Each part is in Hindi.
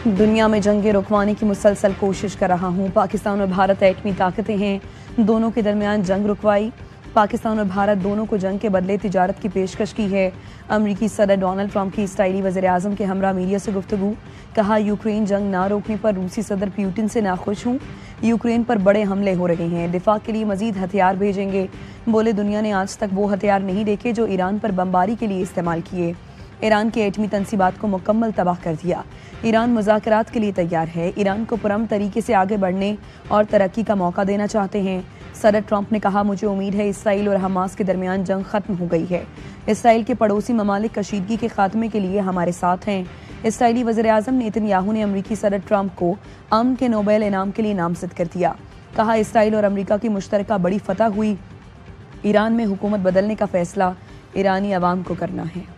दुनिया में जंगें रुकवाने की मुसलसल कोशिश कर रहा हूँ। पाकिस्तान और भारत एटमी ताकतें हैं, दोनों के दरमियान जंग रुकवाई। पाकिस्तान और भारत दोनों को जंग के बदले तिजारत की पेशकश की है। अमरीकी सदर डोनाल्ड ट्रंप की इसराइली वज़ीर-ए-आज़म के हमरा मीडिया से गुफ्तगू। कहा, यूक्रेन जंग ना रोकने पर रूसी सदर पुतिन से नाखुश हूँ। यूक्रेन पर बड़े हमले हो रहे हैं, दिफा के लिए मजीद हथियार भेजेंगे। बोले, दुनिया ने आज तक वो हथियार नहीं देखे जो ईरान पर बमबारी के लिए इस्तेमाल किए। ईरान की एटमी तंसीबात को मुकम्मल तबाह कर दिया। ईरान मुज़ाकरात के लिए तैयार है। ईरान को पुरअमन तरीके से आगे बढ़ने और तरक्की का मौका देना चाहते हैं। सदर ट्रंप ने कहा, मुझे उम्मीद है इसराइल और हमास के दरमियान जंग खत्म हो गई है। इसराइल के पड़ोसी ममालिक कशीदगी के खात्मे के लिए हमारे साथ हैं। इसराइली वज़ीर-ए-आज़म नेतन्याहू ने अमरीकी सदर ट्रंप को अमन के नोबेल इनाम के लिए नामजद कर दिया। कहा, इसराइल और अमरीका की मुश्तरका बड़ी फतह हुई। ईरान में हुकूमत बदलने का फैसला ईरानी अवाम को करना है।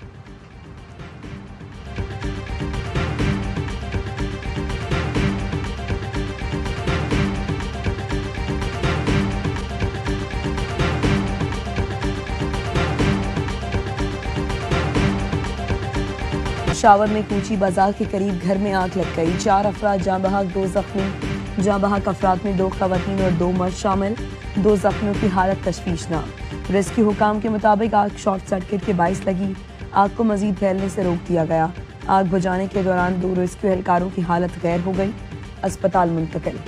पेशावर में कूची बाजार के करीब घर में आग लग गई। 4 अफराद जाँ बहक, 2 जख्मी। जाँ बहक अफराद में 2 खवातीन और 2 मर्द शामिल। 2 जख्मियों की हालत तशवीशनाक। रेस्क्यू हुकाम के मुताबिक आग शॉर्ट सर्किट के बाइस लगी। आग को मजीद फैलने से रोक दिया गया। आग बुझाने के दौरान 2 रेस्क्यू एहलकारों की हालत गैर हो गई, अस्पताल मुंतकिल।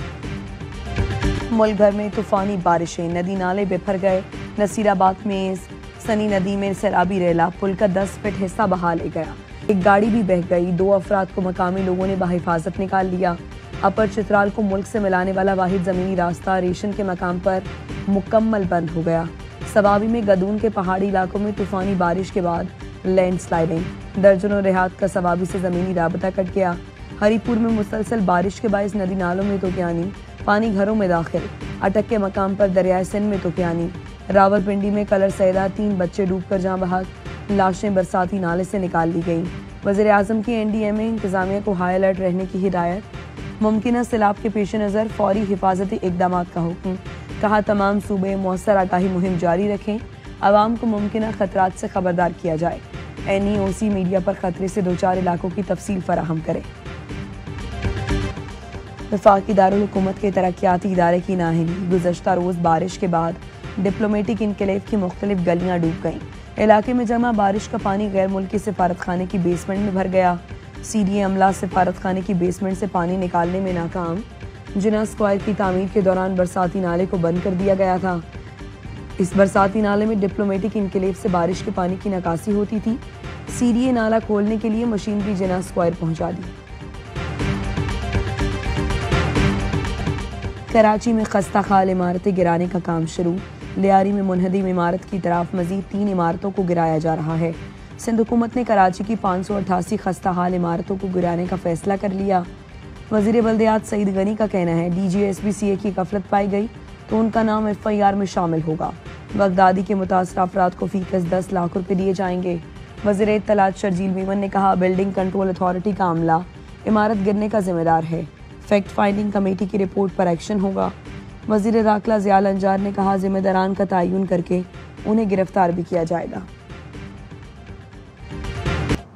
मुल्क भर में तूफानी बारिशें, नदी नाले बिफर गए। नसीराबाद में सनी नदी में सैलाबी रेला, पुल का 10 फीट हिस्सा बहा ले गया। एक गाड़ी भी बह गई। 2 अफराद को मकामी लोगों ने बहिफाजत निकाल लिया। अपर चित्राल को मुल्क से मिलाने वाला वाहिद जमीनी रास्ता रेशन के मकाम पर मुकम्मल बंद हो गया। सवाबी में गदून के पहाड़ी इलाकों में तूफानी बारिश के बाद लैंडस्लाइडिंग। दर्जनों देहात का सवाबी से जमीनी राबता कट गया। हरीपुर में मुसलसल बारिश के बायस नदी नालों में तूफानी पानी घरों में दाखिल। अटक के मकाम पर दरियाए सिंध में तूफानी। रावलपिंडी में कलर सैदा 3 बच्चे डूबकर जाँ बहक, लाशें बरसाती नाले से निकाल ली गईं। वज़ीर-ए-आज़म की एनडीए में इंतजामिया को हाई अलर्ट रहने की हिदायत। मुमकिन सैलाब के पेश नज़र फौरी हिफाजती इकदाम का हुक्म। कहा, तमाम सूबे मौसर आगाही मुहिम जारी रखें। आवाम को मुमकिन खतरात से खबरदार किया जाए। NEOC मीडिया पर खतरे से 2-4 इलाकों की तफसील फराहम करे। वफाकी दारुल हुकूमत के तरक्याती इदारे की नाहिली। गुज़श्ता रोज़ बारिश के बाद डिप्लोमेटिक इनकलेव की मुख्तलिफ गलियाँ डूब गईं। इलाके में जमा बारिश का पानी गैर मुल्की सिफारत खाने की बेसमेंट में भर गया। CDA अमला सिफारत खाने की बेसमेंट से पानी निकालने में नाकाम। जिना स्क्वायर की तामीर के दौरान बरसाती नाले को बंद कर दिया गया था। इस बरसाती नाले में डिप्लोमेटिक इनकलेव से बारिश के पानी की निकासी होती थी। CDA नाला खोलने के लिए मशीनरी जिना स्क्वायर पहुंचा दी। कराची में खस्ता खाल इमारतें गिराने का काम शुरू। लियारी में मुनहदिम इमारत की तरफ मजीद 3 इमारतों को गिराया जा रहा है। सिंध हुकूमत ने कराची की 588 खस्ता हाल इमारतों को गिराने का फैसला कर लिया। वज़ीर बल्दियात सईद गनी का कहना है, DGSBCA की गफलत पाई गई तो उनका नाम FIR में शामिल होगा। बगदादी के मुतासर अफराद को फीकस 10 लाख रुपए दिए जाएंगे। वज़ीर इत्तलात शर्जील मीमन ने कहा, बिल्डिंग कंट्रोल अथॉरिटी का अमला इमारत गिरने का जिम्मेदार है। फैक्ट फाइंडिंग कमेटी की रिपोर्ट पर एक्शन होगा। वज़ीर दाखिला ज़ियाल अंजार ने कहा, जिम्मेदारान का तयन करके उन्हें गिरफ्तार भी किया जाएगा।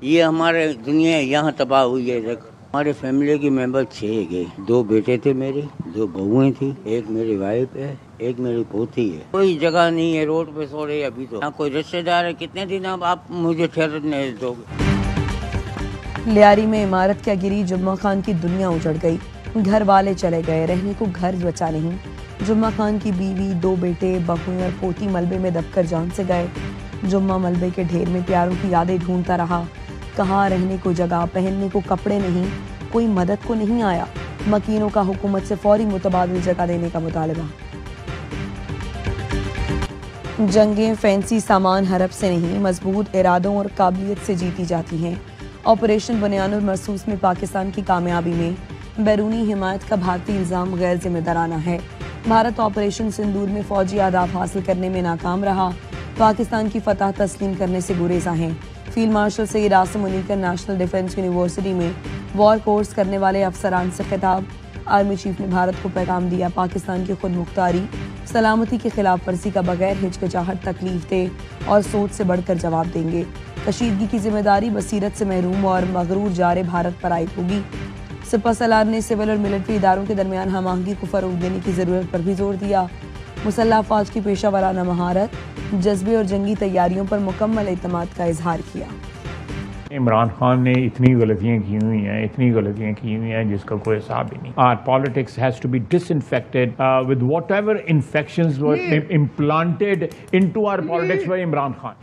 ये हमारे दुनिया यहाँ तबाह हुई है। देख, हमारे फैमिली के मेंबर 6 गए। 2 बेटे थे मेरे, 2 बहुएं थी, एक मेरी वाइफ है, एक मेरी पोती है। कोई जगह नहीं है, रोड पे सो रही है। अभी तो यहाँ कोई रिश्तेदार है। कितने दिन अब आप मुझे ठहरने दोगे? लियारी में इमारत क्या गिरी, जुम्मा खान की दुनिया उजड़ गई। घर वाले चले गए, रहने को घर बचा नहीं। जुम्मा खान की बीवी, 2 बेटे, बहुएं और पोती मलबे में दबकर जान से गए। जुम्मा मलबे के ढेर में प्यारों की यादें ढूंढता रहा। कहाँ रहने को जगह, पहनने को कपड़े नहीं, कोई मदद को नहीं आया। मकीनों का हुकूमत से फौरी मुतबादिल जगह देने का मुतालबा। जंगें फैंसी सामान हरब से नहीं, मजबूत इरादों और काबिलियत से जीती जाती हैं। ऑपरेशन बुनियानुल मरसूस में पाकिस्तान की कामयाबी में बैरूनी हिमायत का भारतीय इल्ज़ाम गैर जिम्मेदाराना है। भारत ऑपरेशन सिंदूर में फौजी अहदाफ हासिल करने में नाकाम रहा। पाकिस्तान की फतह तस्लीम करने से गुरेज़ा हैं। Field marshal Syed Asim Munir National Defence University में वॉर कोर्स करने वाले अफसरान से खिताब। आर्मी चीफ ने भारत को पैगाम दिया, पाकिस्तान की खुद मुख्तारी सलामती की खिलाफ वर्जी का बगैर हिचकिचाहट, तकलीफ दे और सोच से बढ़कर जवाब देंगे। कशीदगी की जिम्मेदारी बसीरत से महरूम और मगरूर जारे भारत पर आयद होगी। सिपा सलार ने सिविल और मिलिट्री इदारों के दरमियान हम आहंगी को फरोग देने की जरूरत पर भी जोर दिया। मुसल्लह अफवाज की पेशा वाराना महारत, जज्बे और जंगी तैयारियों पर मुकम्मल एतमाद का इजहार किया। इमरान खान ने इतनी गलतियां की हुई हैं जिसका कोई हिसाब ही नहीं। Our politics has to be disinfected with whatever infections were implanted into our politics by Imran Khan.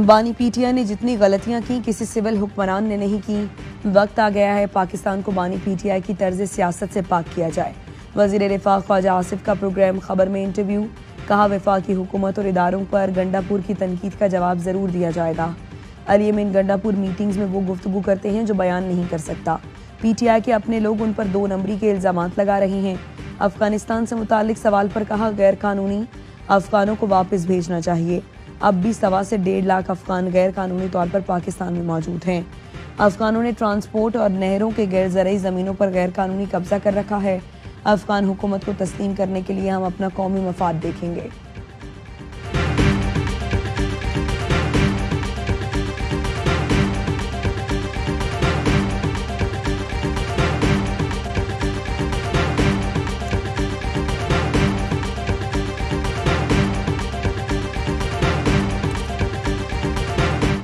बानी पीटीआई ने जितनी गलतियां की किसी सिविल हुक्मरान ने नहीं की। वक्त आ गया है पाकिस्तान को बानी पीटीआई की तर्ज सियासत से पाक किया जाए। वजीर रिफाक ख्वाजा आसिफ का प्रोग्राम खबर में इंटरव्यू, कहा वफाकी हुकूमत और इदारों पर गंडापुर की तनकीद का जवाब जरूर दिया जाएगा। अल यमीन गंडापुर मीटिंग्स में वो गुफ्तगू करते हैं जो बयान नहीं कर सकता। पीटीआई के अपने लोग उन पर 2 नंबरी के इल्जामात लगा रहे हैं। अफगानिस्तान से मुतालिक सवाल पर कहा गैर कानूनी अफगानों को वापस भेजना चाहिए। अब भी 1.25 से 1.5 लाख अफगान गैर कानूनी तौर पर पाकिस्तान में मौजूद हैं। अफगानों ने ट्रांसपोर्ट और नहरों के गैर ज़रई ज़मीनों पर गैर कानूनी कब्जा कर रखा है। अफगान हुकूमत को तस्लीम करने के लिए हम अपना कौमी मफाद देखेंगे।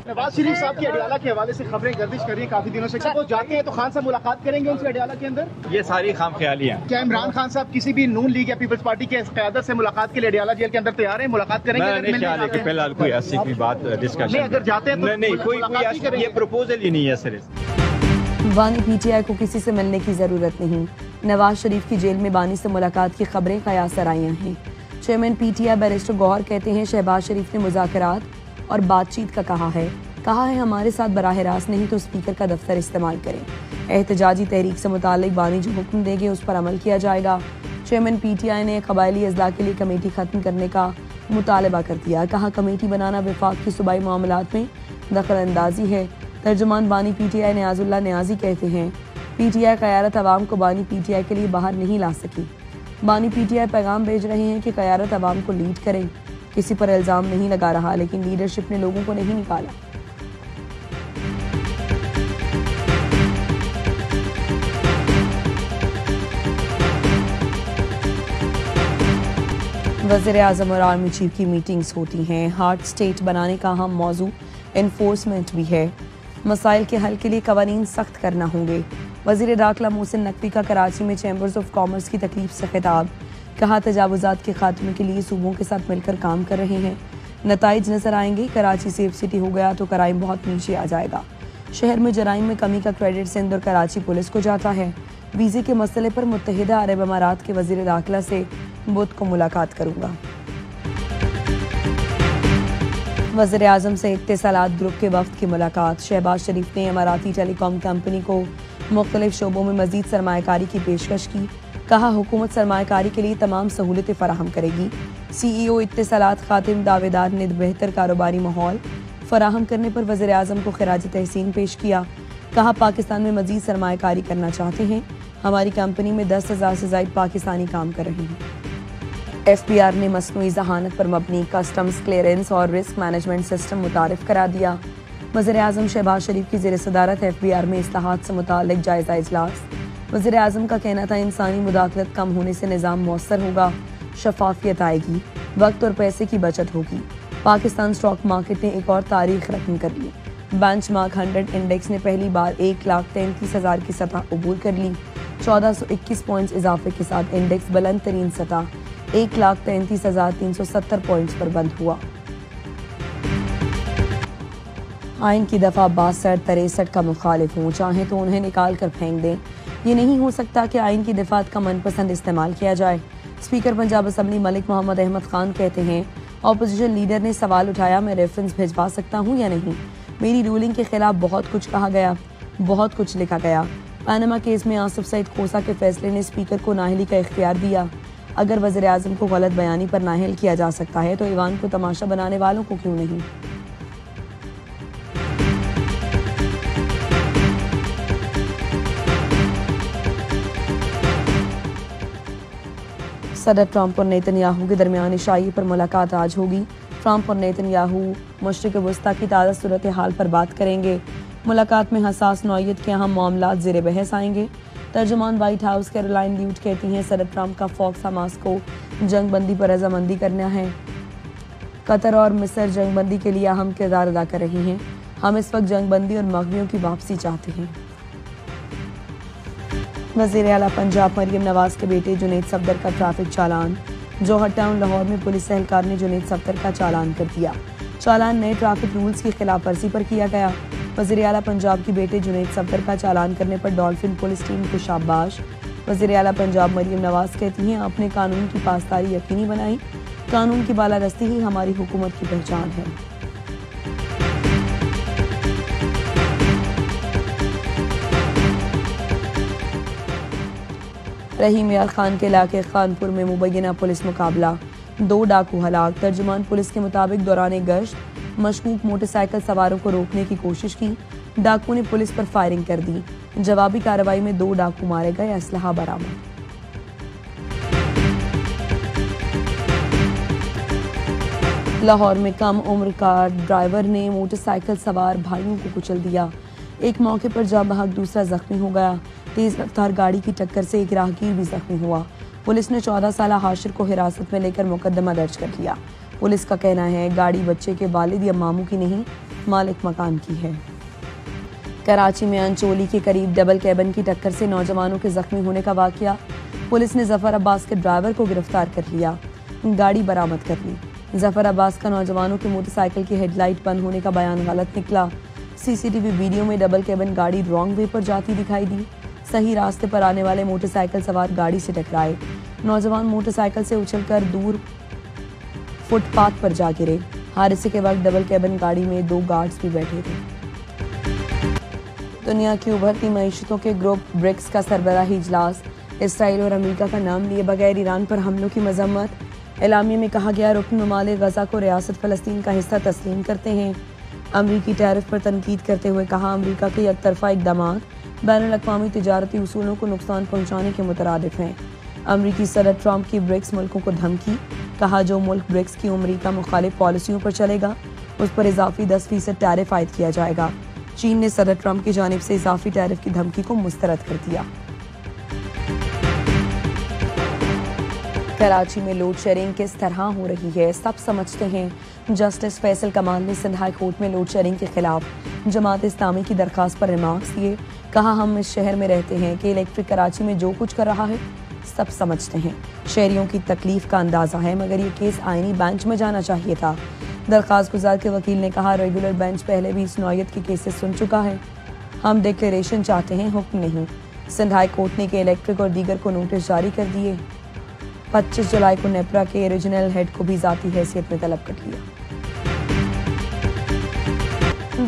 नवाज शरीफ साहब की अडियाला के हवाले से खबरें गर्दिश कर रही हैं काफी दिनों से। वो जाते हैं तो खान साहब मुलाकात करेंगे उनसे अडियाला के अंदर? ये सारी खाम ख्याली है। क्या इमरान खान साहब किसी भी नून लीग या पीपल्स पार्टी के क़यादत से मुलाकात के लिए अडियाला जेल के अंदर तैयार हैं? मुलाकात करेंगे? मैंने ख्याल है कि फिलहाल कोई ऐसी कोई बात डिस्कशन अगर जाते हैं तो नहीं, कोई ये प्रपोजल ही नहीं है सर। बानी पीटीआई को किसी से मिलने की जरूरत नहीं। नवाज शरीफ की जेल में बानी से मुलाकात की खबरें कयासर आई हैं। चेयरमैन पीटीआई बैरिस्टर गौहर कहते हैं शहबाज शरीफ ने मुज़ाकरात और बातचीत का कहा है हमारे साथ बराह रास्त नहीं तो स्पीकर का दफ्तर इस्तेमाल करें। एहतजाजी तहरीक से मुतालिक बानी जो हुक्म देंगे उस पर अमल किया जाएगा। चेयरमैन पीटीआई ने कबायली अजला के लिए कमेटी खत्म करने का मुतालबा कर दिया। कहा कमेटी बनाना विफाक की सूबाई मामलात में दखल अंदाजी है। तर्जुमान बानी पीटीआई नियाजुल्लाह नियाजी कहते हैं पीटीआई क़यादत अवाम को बानी पीटीआई के लिए बाहर नहीं ला सकी। बानी पीटीआई पैगाम भेज रहे हैं कि क़यादत अवाम को लीड करें। किसी पर इल्ज़ाम नहीं लगा रहा, लेकिन लीडरशिप ने लोगों को नहीं निकाला। वज़ीर आज़म और आर्मी चीफ की मीटिंग्स होती हैं। हार्ड स्टेट बनाने का अहम मौजू इन्फोर्समेंट भी है। मसाइल के हल के लिए कवानीन सख्त करना होंगे। वज़ीर दाखिला मोहसिन नकवी का कराची में चैम्बर्स ऑफ कॉमर्स की तकरीब से खिताब, कहा तजावुज़ात के खात्मे के लिए सूबों के साथ मिलकर काम कर रहे हैं। नताइज नजर आएंगे। कराची सेफ सिटी हो गया तो क्राइम बहुत नीचे आ जाएगा। शहर में जराइम में कमी का क्रेडिट सिंध और कराची पुलिस को जाता है। वीज़े के मसले पर मुत्तहिदा अरब अमारात के वज़ीर दाखिला से बुध को मुलाकात करूंगा। वज़ीर आज़म से इत्तेसालात ग्रुप के वफ़द की मुलाकात। शहबाज शरीफ ने अमाराती टेलीकॉम कंपनी को मुख्तलिफ शोबों में मज़ीद सरमायाकारी की पेशकश की। कहा हुकूमत सरमायाकारी के लिए तमाम सहूलतें फराहम करेगी। CEO इत्तेसालात खातिम दावेदार ने बेहतर कारोबारी माहौल फराहम करने पर वज़ीर आज़म को खिराज तहसीन पेश किया। कहा पाकिस्तान में मज़ीद सरमायाकारी करना चाहते हैं। हमारी कंपनी में 10,000 से ज़ायद पाकिस्तानी काम कर रहे हैं। FBR ने मसनूई जहानत पर मबनी कस्टम्स क्लियरेंस और रिस्क मैनेजमेंट सिस्टम मुतारिफ करा दिया। वज़ीर आज़म शहबाज शरीफ की ज़ेर सदारत FBR में इस्लाहात से मुताल्लिक़ जायज़ा इजलास। वज़ीर आज़म का कहना था इंसानी मुदाखलत कम होने से निज़ाम मौसर होगा, शफाफियत आएगी, वक्त और पैसे की बचत होगी। पाकिस्तान स्टॉक मार्केट ने एक और तारीख रकम कर ली। बेंचमार्क 100 इंडेक्स ने पहली बार 1,33,000 की सतह अबूर कर ली। 1421 पॉइंट्स इजाफे के साथ इंडेक्स बुलंद तरीन सतह 1,33,370 पॉइंट्स पर बंद हुआ। आइन की दफा 62-63 का मुखालिफ हूँ, चाहें तो उन्हें निकाल कर फेंक दें। ये नहीं हो सकता कि आइन की दिफात का मनपसंद इस्तेमाल किया जाए। स्पीकर पंजाब असम्बली मलिक मोहम्मद अहमद खान कहते हैं ऑपोजिशन लीडर ने सवाल उठाया मैं रेफरेंस भिजवा सकता हूँ या नहीं। मेरी रूलिंग के खिलाफ बहुत कुछ कहा गया, बहुत कुछ लिखा गया। पनामा केस में आसिफ सईद खोसा के फैसले ने स्पीकर को नाहली का इख्तियार दिया। अगर वज़ीर आज़म को गलत बयानी पर नाअहल किया जा सकता है तो ईवान को तमाशा बनाने वालों को क्यों नहीं। सदर ट्रंप और नेतन्याहू के दरमियान इशाई पर मुलाकात आज होगी। ट्रंप और नेतन्याहू मशरिक़ वस्ता की ताज़ा सूरत हाल पर बात करेंगे। मुलाकात में हसास नौयत के अहम मामलात ज़ेर बहस आएंगे। तर्जुमान व्हाइट हाउस कैरोलाइन ल्यूट कहती हैं सदर ट्रंप का फोक्स हमास को जंग बंदी पर रजामंदी करना है। कतर और मिस्र जंग बंदी के लिए अहम किरदार अदा कर रही हैं। हम इस वक्त जंग बंदी और मग़वियों की वापसी चाहते हैं। वज़ीर आला पंजाब मरियम नवाज के बेटे जुनैद सफदर का ट्रैफिक चालान। जौहर टाउन लाहौर में पुलिस एहलकार ने जुनैद सफदर का चालान कर दिया। चालान नए ट्रैफिक रूल्स की खिलाफ वर्जी पर किया गया। वज़ीर आला पंजाब की बेटे जुनैद सफदर का चालान करने पर डॉल्फिन पुलिस टीम को शाबाश। वज़ीर आला पंजाब मरियम नवाज कहती हैं आपने कानून की पासदारी यकीनी बनाई। कानून की बालादस्ती ही हमारी हुकूमत की पहचान है। रहीम यार खान के इलाके खानपुर में मुबैना पुलिस मुकाबला, 2 डाकू हलाक। तर्जुमान पुलिस के मुताबिक दौरान गश्त मशकूक मोटरसाइकिल सवारों को रोकने की कोशिश की। डाकू ने पुलिस पर फायरिंग कर दी। जवाबी कार्रवाई में 2 डाकू मारे गए, असलहा बरामद। लाहौर में कम उम्र कार ड्राइवर ने मोटरसाइकिल सवार भाइयों को कुचल दिया। एक मौके पर जा बहक दूसरा जख्मी हो गया। तेज रफ्तार गाड़ी की टक्कर से एक राहगीर भी जख्मी हुआ। पुलिस ने 14 साल हाशिर को हिरासत में लेकर मुकदमा दर्ज कर लिया। पुलिस का कहना है गाड़ी बच्चे के वालिद या मामू की नहीं, मालिक मकान की है। कराची में अंचोली के करीब डबल कैबिन की टक्कर से नौजवानों के जख्मी होने का वाकया। पुलिस ने जफर अब्बास के ड्राइवर को गिरफ्तार कर लिया, गाड़ी बरामद कर ली। जफर अब्बास का नौजवानों की मोटरसाइकिल की हेडलाइट बंद होने का बयान गलत निकला। सीसीटीवी वीडियो में डबल कैबिन गाड़ी रॉन्ग वे पर जाती दिखाई दी। सही रास्ते पर आने वाले मोटरसाइकिल सवार गाड़ी से टकराए। नौजवान मोटरसाइकिल से उछलकर दूर फुटपाथ पर जा गिरे। हादसे के वक्त डबल कैबिन गाड़ी में 2 गार्ड्स भी बैठे थे। दुनिया की उभरती मईशतों के ग्रुप ब्रिक्स का सरबराही इजलास। इसराइल और अमेरिका का नाम लिए बगैर ईरान पर हमलों की मजम्मत। एलामिया में कहा गया रुकन ममालिक गजा को रियासत फ़लस्तीन का हिस्सा तस्लीम करते हैं। अमरीकी टैरिफ पर तनकीद करते हुए कहा अमरीका के एकतरफा इक़दामात बैनुल-अक़वामी तिजारती उसूलों को नुकसान पहुँचाने के मुतरादिफ हैं। अमरीकी सदर ट्रंप की ब्रिक्स मुल्कों को धमकी। कहा जो मुल्क ब्रिक्स की अमरीका मुखालिफ पॉलिसियों पर चलेगा उस पर इजाफी 10% टैरिफ आयद किया जाएगा। चीन ने सदर ट्रंप की जानिब से इजाफी टैरिफ की धमकी को मुस्तरद कर दिया। कराची में लोड शेयरिंग किस तरह हो रही है सब समझते हैं। जस्टिस फैसल कमाल ने सिंध हाई कोर्ट में लोड शेयरिंग के खिलाफ जमात इस्लामी की दरखास्त पर रिमार्क्स दिए। कहा हम इस शहर में रहते हैं कि इलेक्ट्रिक कराची में जो कुछ कर रहा है सब समझते हैं। शहरियों की तकलीफ का अंदाजा है मगर ये केस आईनी बेंच में जाना चाहिए था। दरखास्त गुजार के वकील ने कहा रेगुलर बेंच पहले भी इस नौयत के केसेस सुन चुका है। हम डिक्लेरेशन चाहते हैं, हुक्म नहीं। सिंध हाई कोर्ट ने के इलेक्ट्रिक और दीगर को नोटिस जारी कर दिए। 25 जुलाई को नेपरा के रीजनल हेड को भी ज़ाती हैसियत में तलब कर लिया।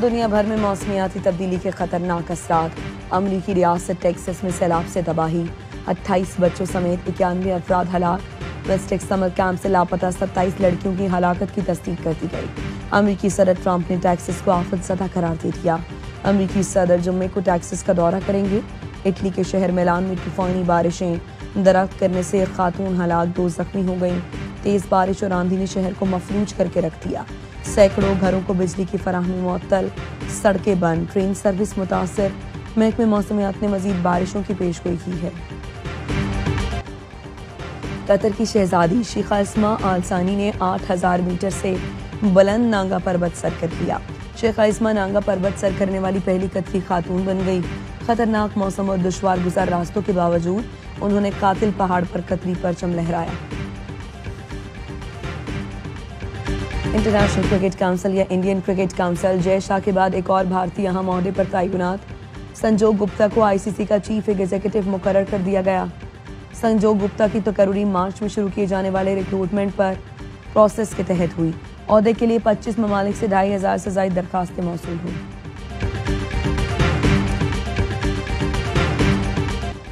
दुनिया भर में मौसमियाती तब्दीली के खतरनाक असरात। अमरीकी रियासत टेक्सास में सैलाब से तबाही, 28 बच्चों समेत 91 अफराद हलाक। वेस्ट टेक्सास समर कैंप से लापता 27 लड़कियों की हलाकत की तस्दीक कर दी गई। अमरीकी सदर ट्रंप ने टेक्सास को आफत ज़दा करार दे दिया। अमरीकी सदर जुम्मे को टेक्सास का दौरा करेंगे। इटली के शहर मिलान में तूफानी बारिशें, दरख्त करने से एक खातून हलाक, 2 जख्मी हो गईं। तेज बारिश और आंधी ने शहर को मफलूज करके रख दिया। सैकड़ों घरों को बिजली की फराहमी मुअत्तल, सड़कें बंद, ट्रेन सर्विस मुतासर। महकमे मौसमियात ने मजीद बारिशों की पेशगोई की है। कतर की शहजादी शिखा इस्मा आल सानी ने 8000 मीटर से बुलंद नांगा पर्वत सर कर लिया। शिखा इस्मा नांगा पर्वत सर करने वाली पहली कतरी खातून बन गई। खतरनाक मौसम और दुश्वार गुजार रास्तों के बावजूद उन्होंने कातिल पहाड़ पर कतरी परचम लहराया। इंटरनेशनल क्रिकेट काउंसिल या Indian cricket council Jay Shah के बाद एक और भारतीय अहम ओहदे पर तैनात। संजोग गुप्ता को आईसीसी का चीफ एग्जीक्यूटिव मुकर्रर कर दिया गया। संजोग गुप्ता की तकर्री मार्च में शुरू किए जाने वाले रिक्रूटमेंट पर प्रोसेस के तहत हुई। ओहदे के लिए 25 ममालिक से 2500 से ज़ायद दरखास्तें मौसूल हुई।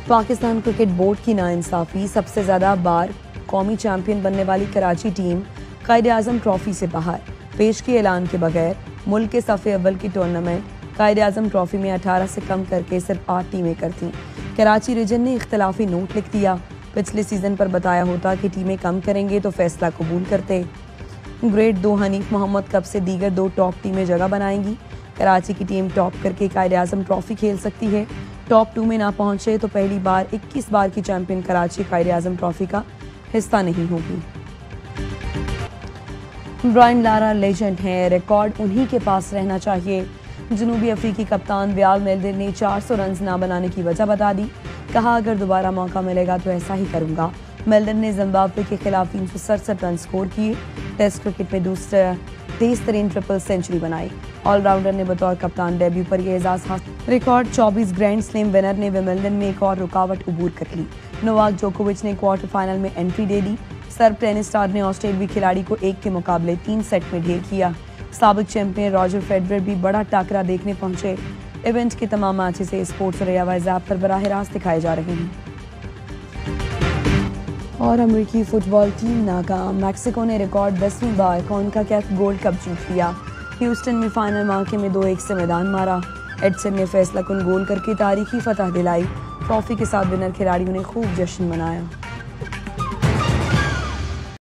पाकिस्तान क्रिकेट बोर्ड की नाइंसाफी। सबसे ज़्यादा बार कौमी चैंपियन बनने वाली कराची टीम कायद-ए-आज़म ट्रॉफी से बाहर। पेश के ऐलान के बगैर मुल्क के सफ़े अव्वल की टूर्नामेंट कायद-ए-आज़म ट्रॉफी में 18 से कम करके सिर्फ 8 टीमें करतीं। कराची रीजन ने इख्तलाफी नोट लिख दिया। पिछले सीजन पर बताया होता कि टीमें कम करेंगे तो फैसला कबूल करते। ग्रेड 2 हनीफ मोहम्मद कप से दीगर 2 टॉप टीमें जगह बनाएंगी। कराची की टीम टॉप करके कायद-ए-आज़म ट्रॉफी खेल सकती है। टॉप 2 में ना पहुंचे तो पहली बार 21 बार की चैंपियन कराची कायद-ए-आज़म ट्रॉफी का हिस्सा नहीं होगी। ब्रायन लारा लेजेंड हैं, रिकॉर्ड उन्हीं के पास रहना चाहिए। जनूबी अफ्रीकी कप्तान व्याल मेल्डन ने 400 रन ना बनाने की वजह बता दी। कहा अगर दोबारा मौका मिलेगा तो ऐसा ही करूंगा। मेल्डन ने जिम्बाब्वे के खिलाफ 367 रन स्कोर किए। टेस्ट क्रिकेट में दूसरा तेज तरीन ट्रिपल सेंचुरी बनाई। ऑलराउंडर ने बतौर कप्तान डेब्यू पर यह एजाज हासिल। रिकॉर्ड 24 ग्रैंड स्लैम विनर ने विंबलडन में एक और रुकावट अबूर कर ली। नोवाक जोकोविच ने क्वार्टर फाइनल में एंट्री दे दी। सर्ब टेनिस स्टार ने ऑस्ट्रेलियाई खिलाड़ी को 1 के मुकाबले 3 सेट में ढेर किया। साबिक चैंपियन रॉजर फेडरर भी बड़ा टाकरा देखने पहुंचे। इवेंट के तमाम मैचेस स्पोर्ट्स और एयरवाइज ऐप पर बराह रास्त दिखाए जा रहे हैं। और अमेरिकी फुटबॉल टीम नाकाम। मैक्सिको ने रिकॉर्ड 10वीं बार कॉन्काकैफ गोल्ड कप जीत लिया। ह्यूस्टन में फाइनल मौके में 2-1 से मैदान मारा। एडसन ने फैसला कुन गोल करके तारीखी फतह दिलाई। ट्रॉफी के साथ विनर खिलाड़ियों ने खूब जश्न मनाया।